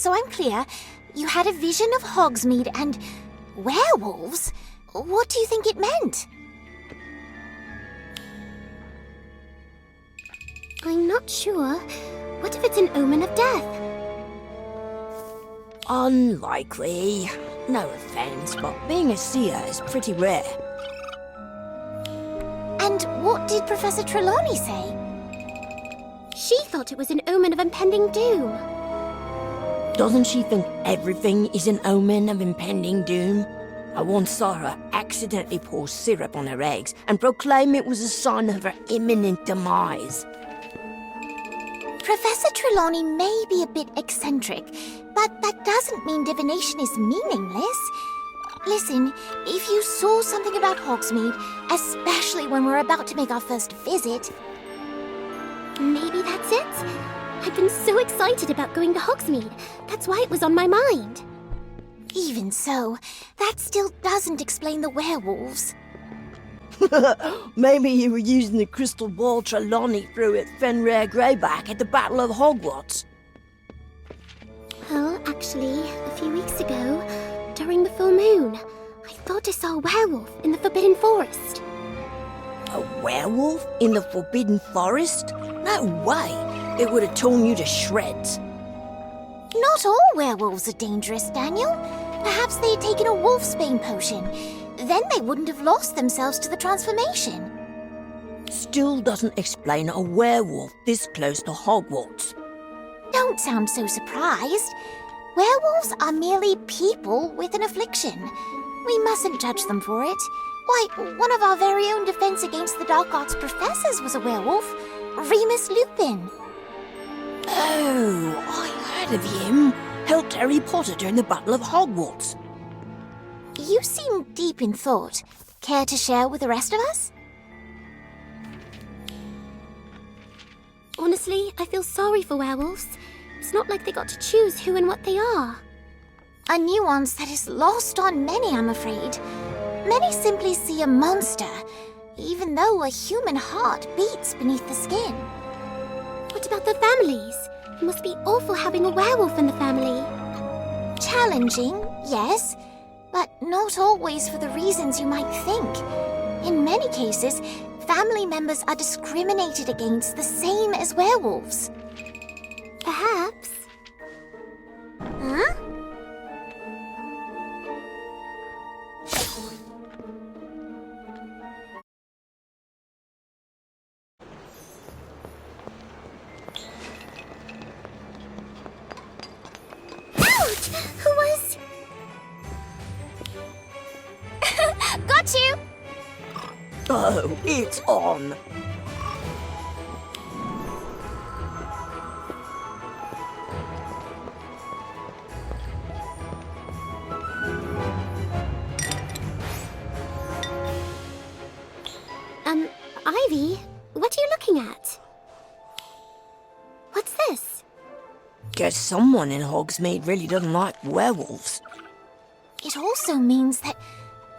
Just so I'm clear, you had a vision of Hogsmeade and werewolves? What do you think it meant? I'm not sure. What if it's an omen of death? Unlikely. No offense, but being a seer is pretty rare. And what did Professor Trelawney say? She thought it was an omen of impending doom. Doesn't she think everything is an omen of impending doom? I once saw her accidentally pour syrup on her eggs and proclaim it was a sign of her imminent demise. Professor Trelawney may be a bit eccentric, but that doesn't mean divination is meaningless. Listen, if you saw something about Hogsmeade, especially when we're about to make our first visit... Maybe that's it? I've been so excited about going to Hogsmeade. That's why it was on my mind. Even so, that still doesn't explain the werewolves. Maybe you were using the crystal ball Trelawney threw at Fenrir Greyback at the Battle of Hogwarts. Well, actually, a few weeks ago, during the full moon, I thought I saw a werewolf in the Forbidden Forest. A werewolf in the Forbidden Forest? No way! It would have torn you to shreds. Not all werewolves are dangerous, Daniel. Perhaps they had taken a wolfsbane potion. Then they wouldn't have lost themselves to the transformation. Still doesn't explain a werewolf this close to Hogwarts. Don't sound so surprised. Werewolves are merely people with an affliction. We mustn't judge them for it. Why, one of our very own Defense Against the Dark Arts professors was a werewolf. Remus Lupin. Oh, I heard of him. Helped Harry Potter during the Battle of Hogwarts. You seem deep in thought. Care to share with the rest of us? Honestly, I feel sorry for werewolves. It's not like they got to choose who and what they are. A nuance that is lost on many, I'm afraid. Many simply see a monster, even though a human heart beats beneath the skin. What about the families? It must be awful having a werewolf in the family. Challenging, yes, but not always for the reasons you might think. In many cases, family members are discriminated against the same as werewolves. Perhaps. Huh? Ouch! Who was... Got you! Oh, it's on. Ivy, what are you looking at? What's this? Guess someone in Hogsmeade really doesn't like werewolves. It also means that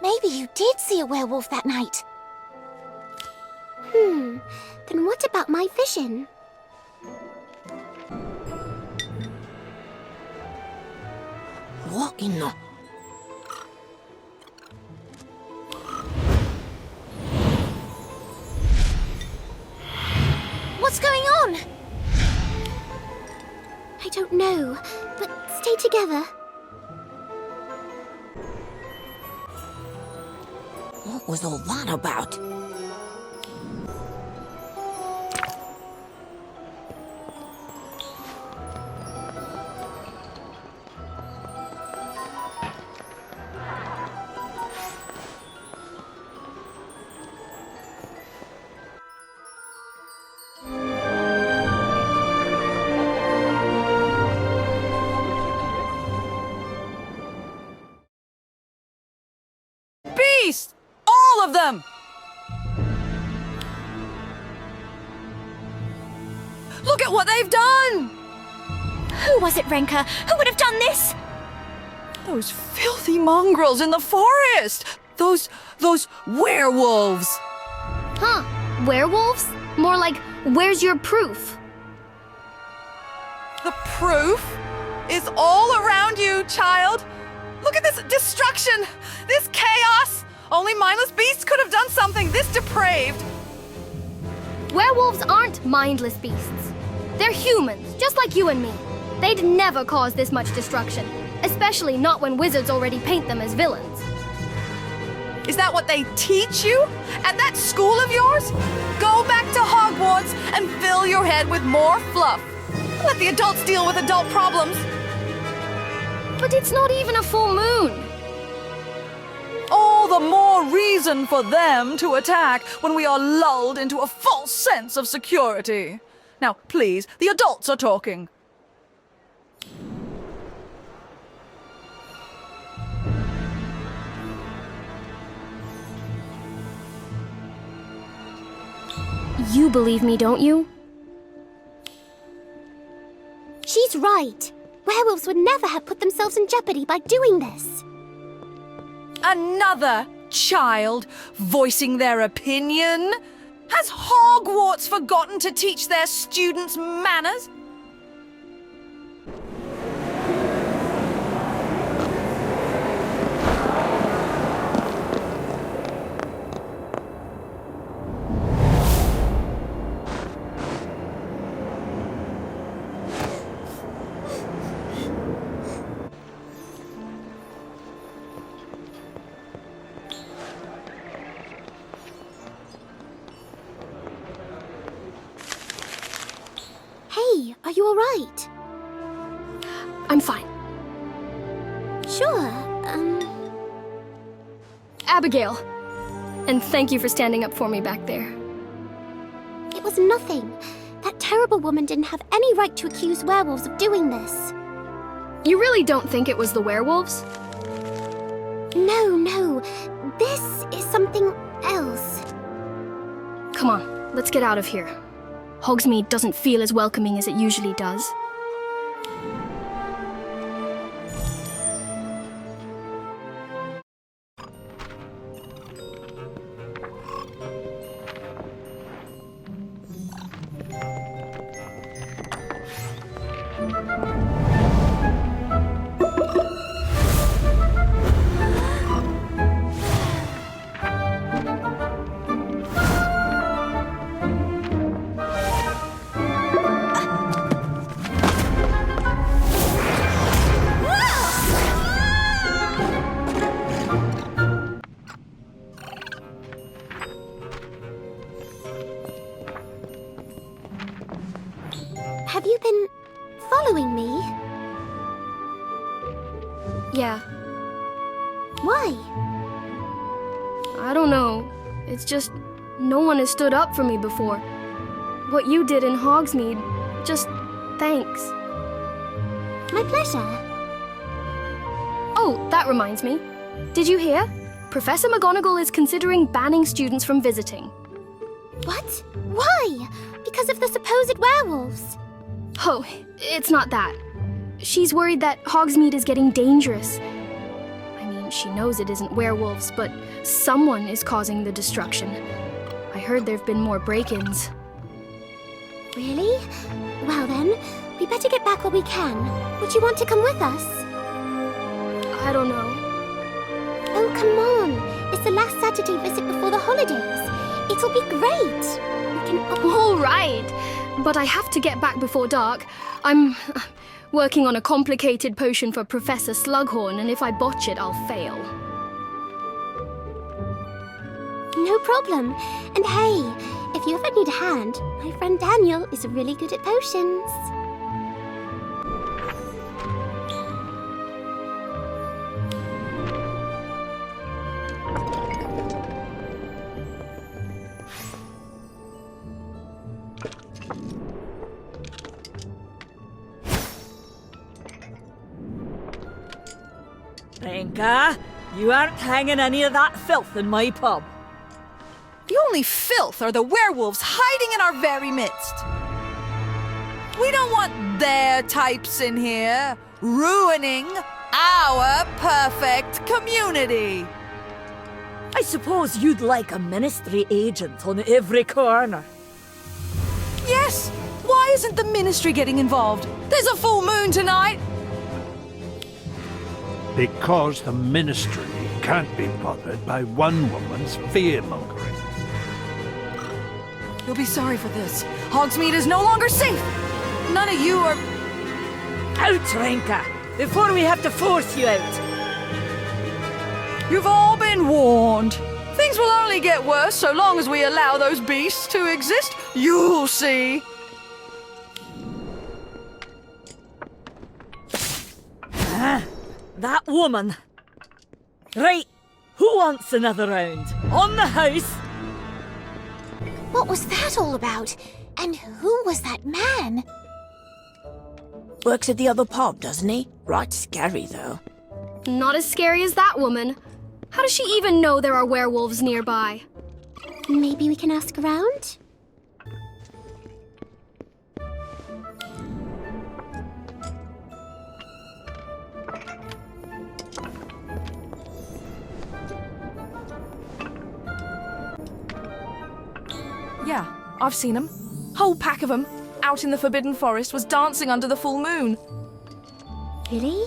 maybe you did see a werewolf that night. Then what about my vision? What in the... What's going on? I don't know, but stay together. What was all that about? Beast! All of them! Look at what they've done! Who was it, Renka? Who would have done this? Those filthy mongrels in the forest! Those werewolves! Huh, werewolves? More like, where's your proof? The proof? is all around you, child. Look at this destruction, this chaos. Only mindless beasts could have done something this depraved. Werewolves aren't mindless beasts. They're humans, just like you and me. They'd never cause this much destruction, especially not when wizards already paint them as villains. Is that what they teach you at that school of yours? Go back to Hogwarts and fill your head with more fluff. Let the adults deal with adult problems. But it's not even a full moon. All the more reason for them to attack when we are lulled into a false sense of security. Now, please, the adults are talking. You believe me, don't you? She's right. Werewolves would never have put themselves in jeopardy by doing this. Another child voicing their opinion? Has Hogwarts forgotten to teach their students manners? Hey, are you alright? I'm fine. Sure, Abigail. And thank you for standing up for me back there. it was nothing. That terrible woman didn't have any right to accuse werewolves of doing this. You really don't think it was the werewolves? No. This is something else. Come on, let's get out of here. Hogsmeade doesn't feel as welcoming as it usually does. Have you been following me? Yeah, Why? I don't know. It's just no one has stood up for me before. What you did in Hogsmeade, just thanks. My pleasure. Oh, that reminds me. Did you hear? Professor McGonagall is considering banning students from visiting. What? Why? Because of the supposed werewolves? Oh, it's not that. She's worried that Hogsmeade is getting dangerous. I mean, she knows it isn't werewolves, but someone is causing the destruction. I heard there've been more break-ins. Really? Well then, we better get back while we can. Would you want to come with us? I don't know. Oh, come on. It's the last Saturday visit before the holidays. It'll be great. We can All right, but I have to get back before dark. I'm working on a complicated potion for Professor Slughorn, and if I botch it, I'll fail. No problem. And hey, if you ever need a hand, my friend Daniel is really good at potions. Renka, you aren't hanging any of that filth in my pub. The only filth are the werewolves hiding in our very midst. We don't want their types in here, ruining our perfect community. I suppose you'd like a ministry agent on every corner. Yes, why isn't the ministry getting involved? There's a full moon tonight. Because the Ministry can't be bothered by one woman's fear-mongering. You'll be sorry for this. Hogsmeade is no longer safe! None of you are... Out, Renka! Before we have to force you out! You've all been warned. Things will only get worse so long as we allow those beasts to exist. You'll see. That woman! Right, who wants another round? On the house! What was that all about? And who was that man? Works at the other pub, doesn't he? Right scary, though. Not as scary as that woman. How does she even know there are werewolves nearby? Maybe we can ask around? Yeah, I've seen them. Whole pack of them, out in the Forbidden Forest, was dancing under the full moon. Really?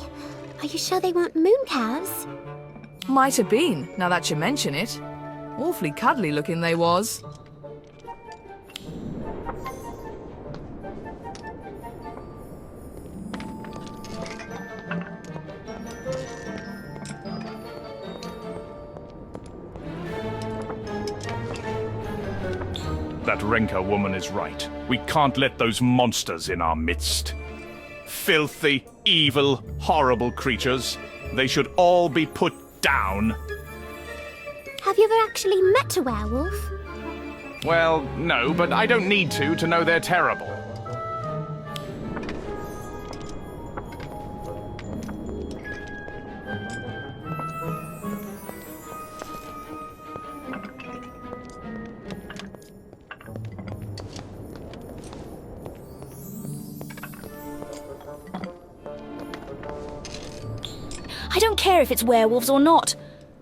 Are you sure they weren't moon calves? Might have been, now that you mention it. Awfully cuddly looking they was. That Renka woman is right. We can't let those monsters in our midst. Filthy, evil, horrible creatures. They should all be put down. Have you ever actually met a werewolf? Well, no, but I don't need to know they're terrible. I don't care if it's werewolves or not.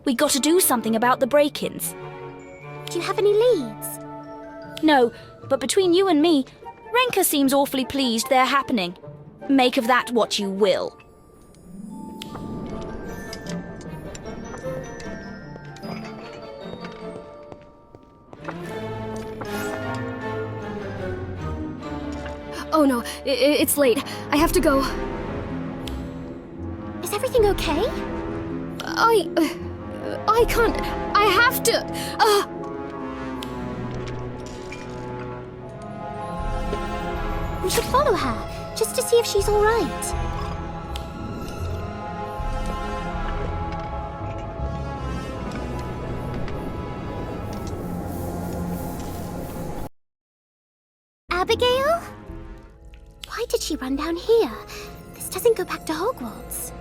We got to do something about the break-ins. Do you have any leads? No, but between you and me, Renka seems awfully pleased they're happening. Make of that what you will. Oh no, it's late. I have to go. Is everything okay? I can't. I have to. We should follow her, just to see if she's all right. Abigail? Why did she run down here? This doesn't go back to Hogwarts.